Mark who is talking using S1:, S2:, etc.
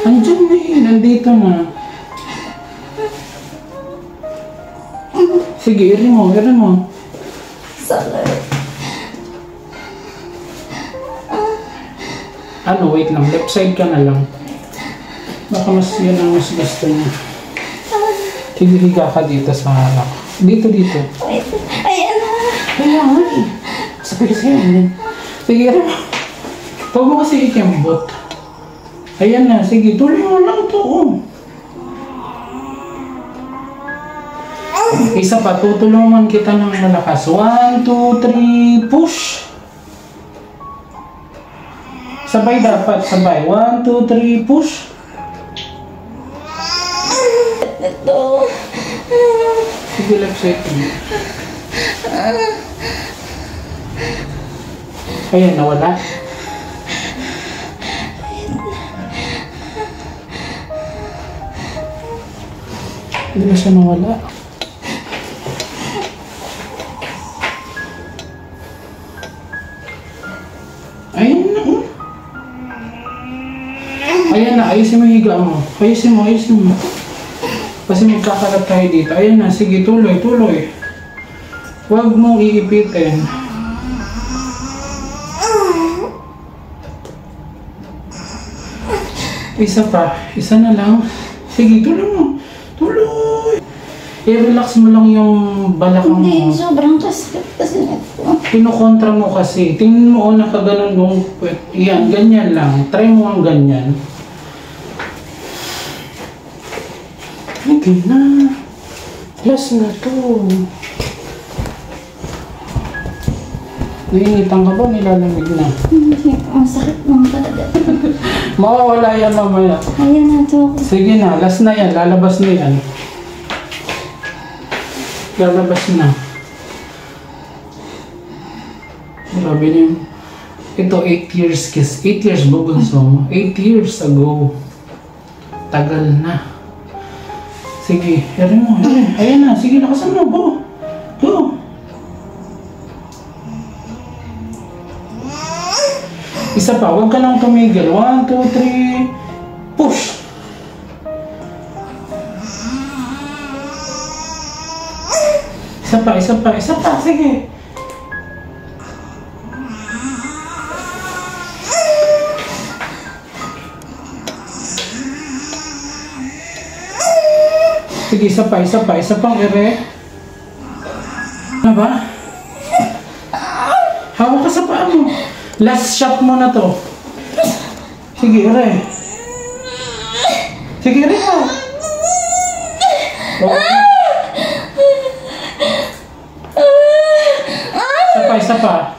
S1: Andiyan na eh. Nandito na. Sige, iri mo.
S2: Sakit.
S1: Ano, wait lang. Left side ka na lang. Baka mas yan ang mas gusto niya. Sige, higa ka dito sa harap. Dito.
S2: Wait. Ayan na.
S1: Kaya nga eh. Sabi kasi yan. Sige, rin mo. Huwag mo kasi ikembot. Ayan na. Sige, tuloy mo lang ito. Oh. Isa pa, tutulungan kita ng malakas. 1, 2, 3, push! Sabay dapat, sabay. 1, 2, 3, push!
S2: Ito.
S1: Sige, left side. Ayan, nawala. Hindi na siya nawala. Ayan na. Ayan na, ayusin mo yung higa mo. Ayusin mo. Kasi magkakalat tayo dito. Ayan na, sige, tuloy. Huwag mong iipitin. Isa pa. Isa na lang. Sige, tuloy mo. I-relax mo lang yung balakang mo.
S2: Hindi, sobrang kasket kasi nito.
S1: Kinukontra mo kasi. Tingnan mo nakaganon mo. Yan, ganyan lang. Try mo ang ganyan. Hindi na. Last na to. Nainitan ka ba? Nilalamig na.
S2: Hindi, ang sakit ng talaga.
S1: Mawawala yan mamaya.
S2: Ayan na to.
S1: Sige na, last na yan. Lalabas na yan. Lalabas na. Grabe na yun. Ito 8 years kiss. 8 years ba bunso? 8 years ago. Tagal na. Sige, herin mo. Ayan na. Sige, lakasan mo. Go. Isa pa. Huwag ka lang tumigil. 1, 2, 3. Push. Isa pa. Sige. Sige, isa pang ere. Ano ba? Hawak ka sa paa mo. Last shot mo na to. Sige, ere. Sige, ere mo. Okay. Isa pa.